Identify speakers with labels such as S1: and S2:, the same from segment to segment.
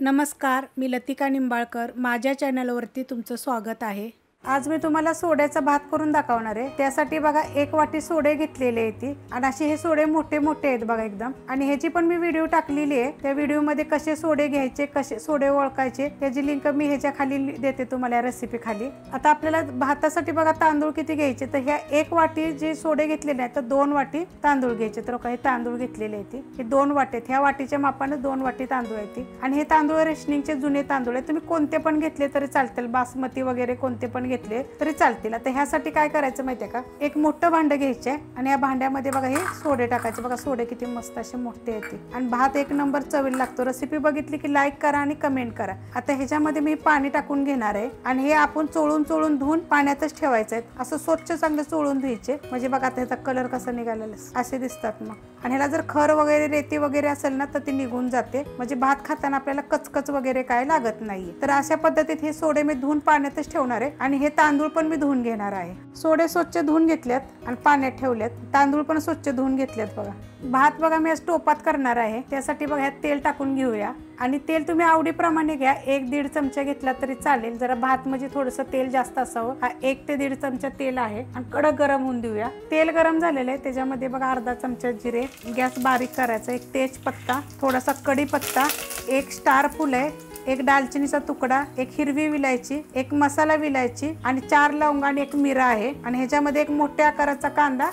S1: नमस्कार, मी लतिका निंबाळकर. माझ्या चॅनलवरती तुमचं स्वागत आहे. आज मी तुम्हाला सोड्याचा भात करून दाखवणार आहे. त्यासाठी बघा 1 वाटी सोडे घेतलेले आहेत आणि असे हे सोडे मोठे मोठे आहेत बघा एकदम. आणि ह्याची पण मी व्हिडिओ टाकलेली आहे. त्या व्हिडिओमध्ये कसे सोडे घ्यायचे, कसे सोडे ओळखायचे त्याची लिंक मी ह्याच्या खाली देते तुम्हाला रेसिपी खाली. आता आपल्याला भातासाठी बघा तांदूळ किती घ्यायचे, तर ह्या 1 वाटी जे सोडे घेतलेले आहेत तर 2 वाटी तांदूळ घ्यायचे. तर काही तांदूळ घेतलेले आहेत हे 2 वाटी आहेत. ह्या वाटीच्या मापाने 2 वाटी तांदूळ आहेत आणि हे तांदूळ रेशनिंगचे जुने तांदूळ आहेत. तुम्ही कोणते पण घेतले तरी चालतील, बासमती वगैरे कोणते पण घेतले तरी चालतील. आता ह्यासाठी काय करायचं माहितीये का, एक मोठं भांड घ्यायचे आणि या भांड्यामध्ये बघा हे सोडे टाकायचे. बघा सोडे किती मस्त असे मोठे आहेत आणि भात 1 नंबर चवीला लागतो. रेसिपी बघितली की लाईक करा आणि कमेंट करा. आता ह्याच्यामध्ये मी पाणी टाकून घेणार आहे आणि हे आपण चोळून धुवून पाण्यातच ठेवायचं आहे. असं स्वच्छ चांगलं चोळून धुवायचे. म्हणजे बघा आता ह्याचा कलर कसा निघालेला असे दिसतात मग. आणि ह्याला जर खर वगैरे रेती वगैरे असेल ना तर ती निघून जाते. म्हणजे भात खाताना आपल्याला कचकच वगैरे काय लागत नाहीये. तर अशा पद्धतीत हे सोडे मी धुवून पाण्यातच ठेवणार आहे आणि हे तांदूळ पण मी धुवून घेणार आहे. सोडे स्वच्छ धुवून घेतल्यात आणि पाण्यात ठेवलेत. तांदूळ पण स्वच्छ धुवून घेतलेत बघा. भात बघा मी आज टोपात करणार आहे. त्यासाठी बघा ह्यात तेल टाकून घेऊया आणि तेल तुम्ही आवडीप्रमाणे घ्या. 1-1.5 चमचा घेतला तरी चालेल. जरा भात म्हणजे थोडंसं तेल जास्त असावं. हा 1 ते 1.5 चमचा तेल आहे आणि कडक गरम होऊन देऊया. तेल गरम झालेलं आहे. त्याच्यामध्ये बघा अर्धा चमचा जिरे, गॅस बारीक करायचा, 1 तेजपत्ता, थोडासा कढीपत्ता, 1 स्टार फूल आहे, 1 दालचिनीचा तुकडा, 1 हिरवी विलायची, 1 मसाला विलायची आणि 4 लवंग आणि 1 मिरा आहे. आणि ह्याच्यामध्ये 1 मोठ्या आकाराचा कांदा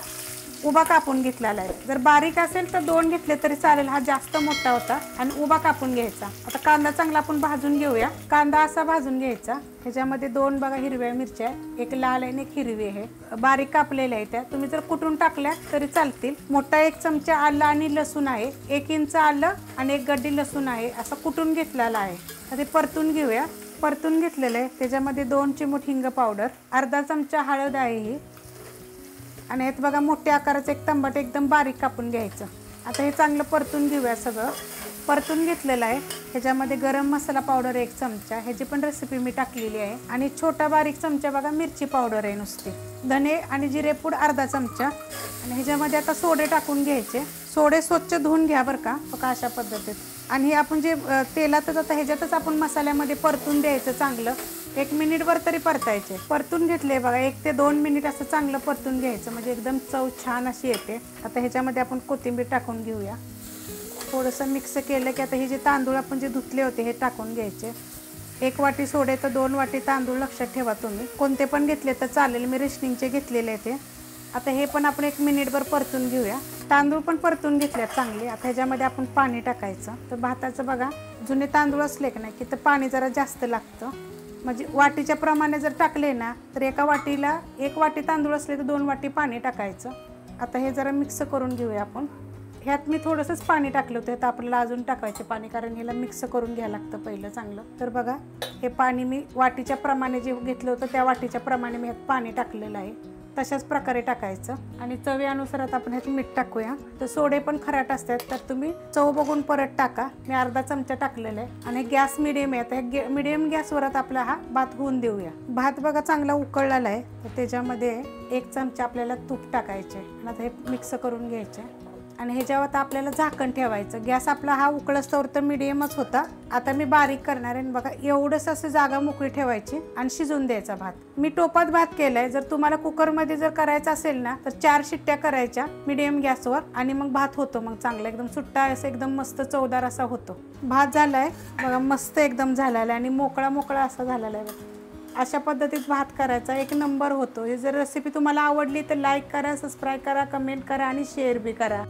S1: उभा कापून घेतलेला आहे. जर बारीक असेल तर 2 घेतले तरी चालेल. हा जास्त मोठा होता आणि उभा कापून घ्यायचा. आता कांदा चांगला आपण भाजून घेऊया. कांदा असा भाजून घ्यायचा. ह्याच्यामध्ये 2 बघा हिरव्या मिरच्या, 1 लाल आणि 1 हिरवी आहे, बारीक कापलेल्या आहेत. त्या तुम्ही जर कुटून टाकल्या तरी चालतील. मोठा 1 चमचा आलं आणि लसूण आहे, 1 इंच आलं आणि 1 गड्डी लसूण आहे, असं कुटून घेतलेला आहे. ते परतून घेऊया. परतून घेतलेलं आहे. त्याच्यामध्ये 2 चिमूट हिंग पावडर, अर्धा चमचा हळद आहे ही आणि यात बघा मोठ्या आकाराचं 1 तंबाट एकदम बारीक कापून घ्यायचं. आता हे चांगलं परतून घेऊया. सगळं परतून घेतलेलं आहे. ह्याच्यामध्ये गरम मसाला पावडर 1 चमचा, ह्याची पण रेसिपी मी टाकलेली आहे. आणि छोटा बारीक चमचा बघा मिरची पावडर आहे नुसती. धने आणि जिरे पूड अर्धा चमचा. आणि ह्याच्यामध्ये आता सोडे टाकून घ्यायचे. सोडे स्वच्छ धुवून घ्या बरं का, बघा अशा पद्धतीत. आणि हे आपण जे तेलातच आता ह्याच्यातच आपण मसाल्यामध्ये परतून द्यायचं चांगलं. 1 मिनिटभर तरी परतायचे. परतून घेतले बघा 1 ते 2 मिनिट असं चांगलं परतून घ्यायचं, म्हणजे एकदम चव छान अशी येते. आता ह्याच्यामध्ये आपण कोथिंबीर टाकून घेऊया. थोडंसं मिक्स केलं की आता हे जे तांदूळ आपण जे धुतले होते हे टाकून घ्यायचे. 1 वाटी सोडे तर 2 वाटी तांदूळ लक्षात ठेवा. तुम्ही कोणते पण घेतले तर चालेल. मी रेशनिंगचे घेतलेले ते. आता हे पण आपण 1 मिनिटभर परतून घेऊया. तांदूळ पण परतून घेतल्यात चांगले. आता ह्याच्यामध्ये आपण पाणी टाकायचं. तर भाताचं बघा जुने तांदूळ असले की नाही की तर पाणी जरा जास्त लागतं. म्हणजे वाटीच्या प्रमाणे जर टाकले ना तर एका वाटीला 1 वाटी तांदूळ असले तर 2 वाटी पाणी टाकायचं. आता हे जरा मिक्स करून घेऊया आपण. ह्यात मी थोडंसंच पाणी टाकलं होतं. तर आपल्याला अजून टाकायचे पाणी, कारण ह्याला मिक्स करून घ्यायला लागतं पहिलं चांगलं. तर बघा हे पाणी मी वाटीच्या प्रमाणे जे घेतलं होतं त्या वाटीच्या प्रमाणे मी ह्यात पाणी टाकलेलं आहे. तशाच प्रकारे टाकायचं. आणि चवीनुसार आता आपण ह्यात मीठ टाकूया. तर सोडे पण खराट असतात तर तुम्ही चव बघून परत टाका. मी अर्धा चमचा टाकलेला आहे. आणि गॅस मिडियम आहे. आता मिडियम गॅसवर आपला हा भात होऊन देऊया. भात बघा चांगला उकळलेला आहे. तर त्याच्यामध्ये 1 चमचा आपल्याला तूप टाकायचे आणि आता हे मिक्स करून घ्यायचे. आणि ह्याच्यावर आता आपल्याला झाकण ठेवायचं. गॅस आपला हा उकळस्तवर तर मिडियमच होता. आता मी बारीक करणार आहे. बघा एवढंच असं जागा मोकळी ठेवायची आणि शिजून द्यायचा भात. मी टोपात भात केलाय. जर तुम्हाला कुकरमध्ये जर करायचं असेल ना तर 4 शिट्ट्या करायच्या मिडियम गॅसवर आणि मग भात होतो मग चांगला एकदम सुट्टा असं एकदम मस्त चवदार असा होतो. भात झालाय बघा मस्त एकदम झालेला आहे आणि मोकळा मोकळा असा झालेला आहे बघा. अशा पद्धतीत भात करायचा 1 नंबर होतो. हे जर रेसिपी तुम्हाला आवडली तर लाईक करा, सबस्क्राईब करा, कमेंट करा आणि शेअर बी करा.